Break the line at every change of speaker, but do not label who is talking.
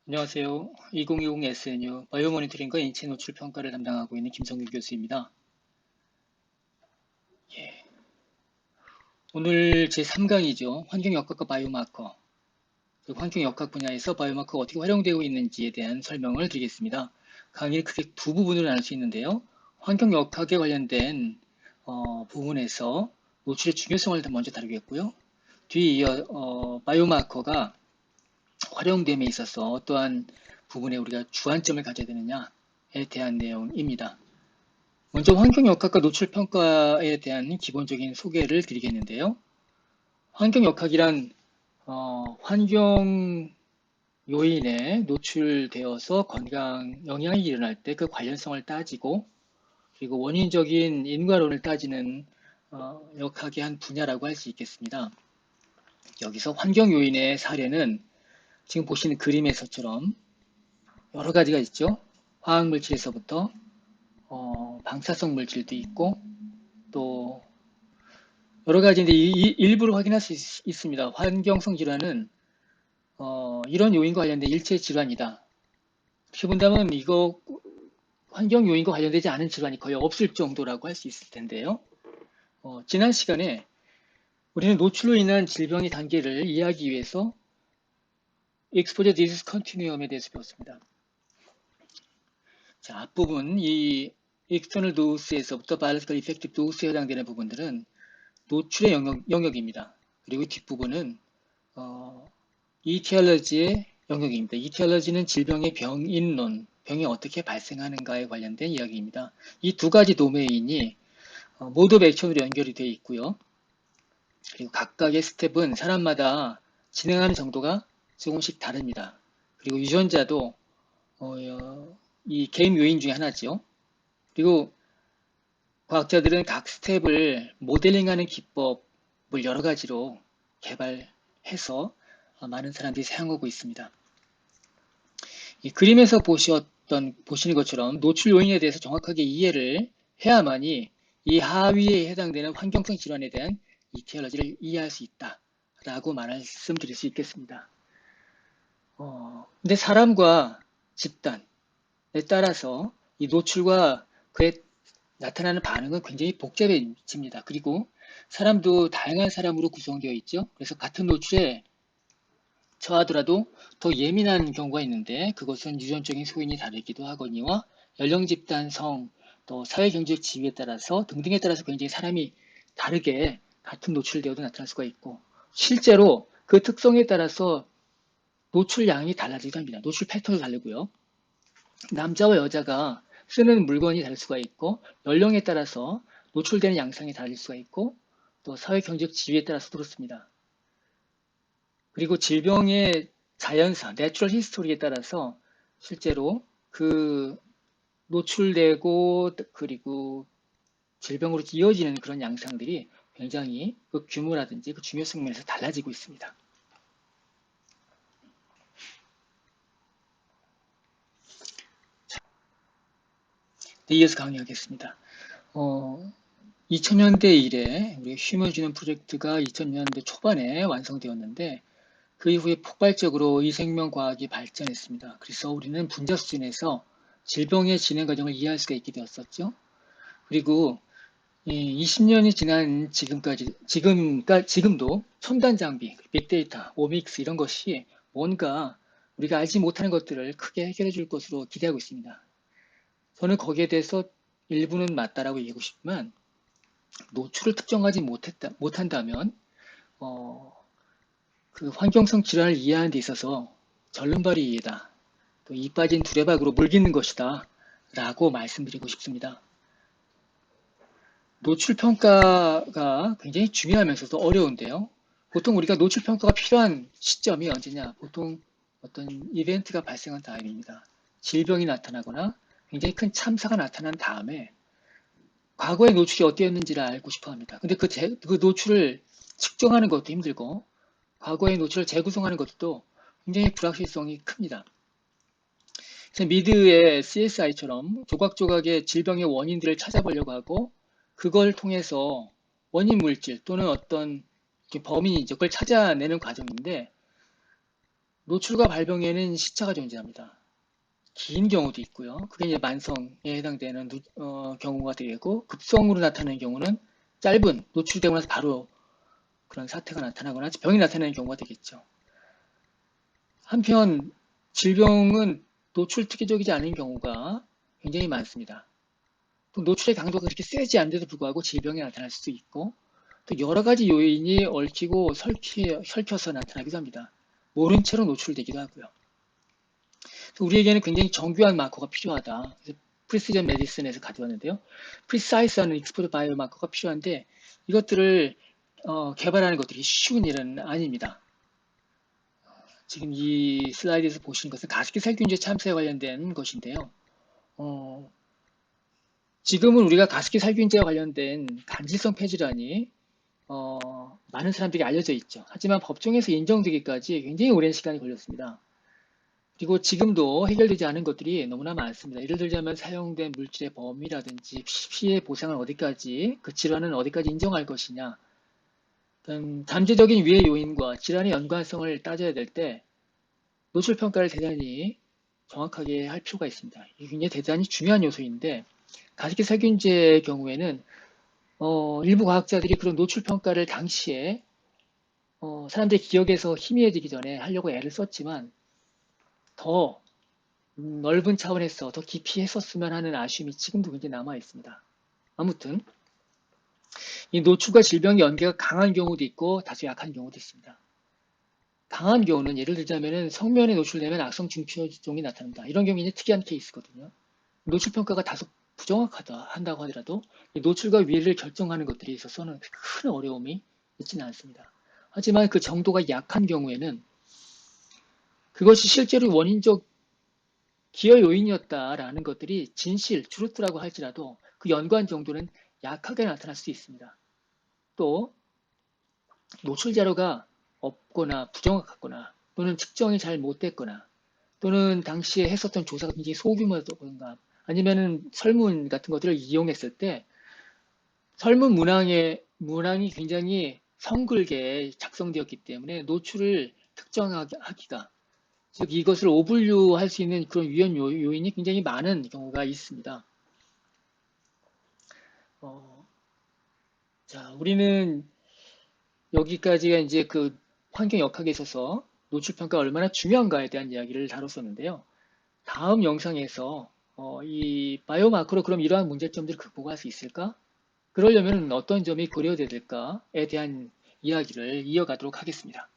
안녕하세요. 2020 SNU 바이오 모니터링과 인체 노출 평가를 담당하고 있는 김성규 교수입니다. 예. 오늘 제3강이죠. 환경역학과 바이오마커. 환경역학 분야에서 바이오마커가 어떻게 활용되고 있는지에 대한 설명을 드리겠습니다. 강의를 크게 두 부분으로 나눌 수 있는데요. 환경역학에 관련된 부분에서 노출의 중요성을 먼저 다루겠고요. 뒤에 이어 바이오마커가 활용됨에 있어서 어떠한 부분에 우리가 주안점을 가져야 되느냐에 대한 내용입니다. 먼저 환경역학과 노출평가에 대한 기본적인 소개를 드리겠는데요. 환경역학이란 환경 요인에 노출되어서 건강 영향이 일어날 때 그 관련성을 따지고 그리고 원인적인 인과론을 따지는 역학의 한 분야라고 할 수 있겠습니다. 여기서 환경 요인의 사례는 지금 보시는 그림에서처럼 여러 가지가 있죠. 화학물질에서부터 방사성 물질도 있고 또 여러 가지인데 일부를 확인할 수 있습니다. 환경성 질환은 이런 요인과 관련된 일체 질환이다. 어떻게 본다면 이거 환경 요인과 관련되지 않은 질환이 거의 없을 정도라고 할 수 있을 텐데요. 지난 시간에 우리는 노출로 인한 질병의 단계를 이해하기 위해서 Exposure Disease Continuum에 대해서 배웠습니다. 자, 앞부분 이 External Dose에서부터 Biological Effective Dose에 해당되는 부분들은 노출의 영역입니다. 그리고 뒷부분은 이티올로지의 영역입니다. 이티올로지는 질병의 병인론, 병이 어떻게 발생하는가에 관련된 이야기입니다. 이 두 가지 도메인이 모드 오브 액션으로 연결이 되어 있고요. 그리고 각각의 스텝은 사람마다 진행하는 정도가 조금씩 다릅니다. 그리고 유전자도 이 개인 요인 중에 하나죠. 그리고 과학자들은 각 스텝을 모델링하는 기법을 여러 가지로 개발해서 많은 사람들이 사용하고 있습니다. 이 그림에서 보시는 것처럼 노출 요인에 대해서 정확하게 이해를 해야만이 이 하위에 해당되는 환경성 질환에 대한 이티올로지를 이해할 수 있다라고 말씀드릴 수 있겠습니다. 근데 사람과 집단에 따라서 이 노출과 그에 나타나는 반응은 굉장히 복잡해집니다. 그리고 사람도 다양한 사람으로 구성되어 있죠. 그래서 같은 노출에 처하더라도 더 예민한 경우가 있는데 그것은 유전적인 소인이 다르기도 하거니와 연령 집단 성, 또 사회경제적 지위에 따라서 등등에 따라서 굉장히 사람이 다르게 같은 노출되어도 나타날 수가 있고 실제로 그 특성에 따라서 노출량이 달라지기도 합니다. 노출 패턴도 다르고요. 남자와 여자가 쓰는 물건이 다를 수가 있고 연령에 따라서 노출되는 양상이 다를 수가 있고 또 사회경제적 지위에 따라서 그렇습니다. 그리고 질병의 자연사, 내추럴 히스토리에 따라서 실제로 그 노출되고 그리고 질병으로 이어지는 그런 양상들이 굉장히 그 규모라든지 그 중요성 면에서 달라지고 있습니다. 네, 이어서 강의하겠습니다. 2000년대 이래 우리 휴먼 지노 프로젝트가 2000년대 초반에 완성되었는데 그 이후에 폭발적으로 이 생명과학이 발전했습니다. 그래서 우리는 분자 수준에서 질병의 진행 과정을 이해할 수가 있게 되었었죠. 그리고 20년이 지난 지금도 첨단 장비, 빅데이터, 오믹스 이런 것이 뭔가 우리가 알지 못하는 것들을 크게 해결해 줄 것으로 기대하고 있습니다. 저는 거기에 대해서 일부는 맞다라고 얘기하고 싶지만 노출을 특정하지 못한다면 그 환경성 질환을 이해하는 데 있어서 절름발이다. 또 이 빠진 두레박으로 물깃는 것이다. 라고 말씀드리고 싶습니다. 노출 평가가 굉장히 중요하면서도 어려운데요. 보통 우리가 노출 평가가 필요한 시점이 언제냐? 보통 어떤 이벤트가 발생한 다음입니다. 질병이 나타나거나 굉장히 큰 참사가 나타난 다음에 과거의 노출이 어땠는지를 알고 싶어 합니다. 근데 그 노출을 측정하는 것도 힘들고 과거의 노출을 재구성하는 것도 굉장히 불확실성이 큽니다. 미드의 CSI처럼 조각조각의 질병의 원인들을 찾아보려고 하고 그걸 통해서 원인 물질 또는 어떤 범인이죠. 그걸 찾아내는 과정인데 노출과 발병에는 시차가 존재합니다. 긴 경우도 있고요. 그게 이제 만성에 해당되는 경우가 되겠고, 급성으로 나타나는 경우는 짧은 노출되고 나서 바로 그런 사태가 나타나거나 병이 나타나는 경우가 되겠죠. 한편 질병은 노출 특이적이지 않은 경우가 굉장히 많습니다. 또 노출의 강도가 그렇게 세지 않은데도 불구하고 질병이 나타날 수 있고, 또 여러 가지 요인이 얽히고 설켜서 나타나기도 합니다. 모른 채로 노출되기도 하고요. 우리에게는 굉장히 정교한 마커가 필요하다. 그래서 프리시전 메디슨에서 가져왔는데요. 프리사이스한 익스포드 바이오 마커가 필요한데 이것들을 개발하는 것들이 쉬운 일은 아닙니다. 지금 이 슬라이드에서 보시는 것은 가습기 살균제 참사에 관련된 것인데요. 지금은 우리가 가습기 살균제와 관련된 간질성 폐질환이 많은 사람들이 알려져 있죠. 하지만 법정에서 인정되기까지 굉장히 오랜 시간이 걸렸습니다. 그리고 지금도 해결되지 않은 것들이 너무나 많습니다. 예를 들자면 사용된 물질의 범위라든지 피해 보상은 어디까지, 그 질환은 어디까지 인정할 것이냐, 잠재적인 위해 요인과 질환의 연관성을 따져야 될 때 노출 평가를 대단히 정확하게 할 필요가 있습니다. 이게 굉장히 대단히 중요한 요소인데 가습기 살균제의 경우에는 일부 과학자들이 그런 노출 평가를 당시에 사람들의 기억에서 희미해지기 전에 하려고 애를 썼지만 더 넓은 차원에서 더 깊이 했었으면 하는 아쉬움이 지금도 굉장히 남아 있습니다. 아무튼 이 노출과 질병의 연계가 강한 경우도 있고 다소 약한 경우도 있습니다. 강한 경우는 예를 들자면 성면에 노출되면 악성 증표종이 나타난다. 이런 경우는 특이한 케이스거든요. 노출 평가가 다소 부정확하다 한다고 하더라도 노출과 위해를 결정하는 것들이 있어서는 큰 어려움이 있지는 않습니다. 하지만 그 정도가 약한 경우에는 그것이 실제로 원인적 기여 요인이었다라는 것들이 진실, 트루트라고 할지라도 그 연관 정도는 약하게 나타날 수 있습니다. 또 노출 자료가 없거나 부정확하거나 또는 측정이 잘 못됐거나 또는 당시에 했었던 조사가 굉장히 소규모였던가 아니면은 설문 같은 것들을 이용했을 때 설문 문항이 굉장히 성글게 작성되었기 때문에 노출을 특정하기가 즉 이것을 오분류할 수 있는 그런 유연 요인이 굉장히 많은 경우가 있습니다. 자, 우리는 여기까지가 이제 그 환경 역학에 있어서 노출 평가가 얼마나 중요한가에 대한 이야기를 다뤘었는데요. 다음 영상에서 이 바이오마크로 그럼 이러한 문제점들을 극복할 수 있을까? 그러려면 어떤 점이 고려돼야 될까에 대한 이야기를 이어가도록 하겠습니다.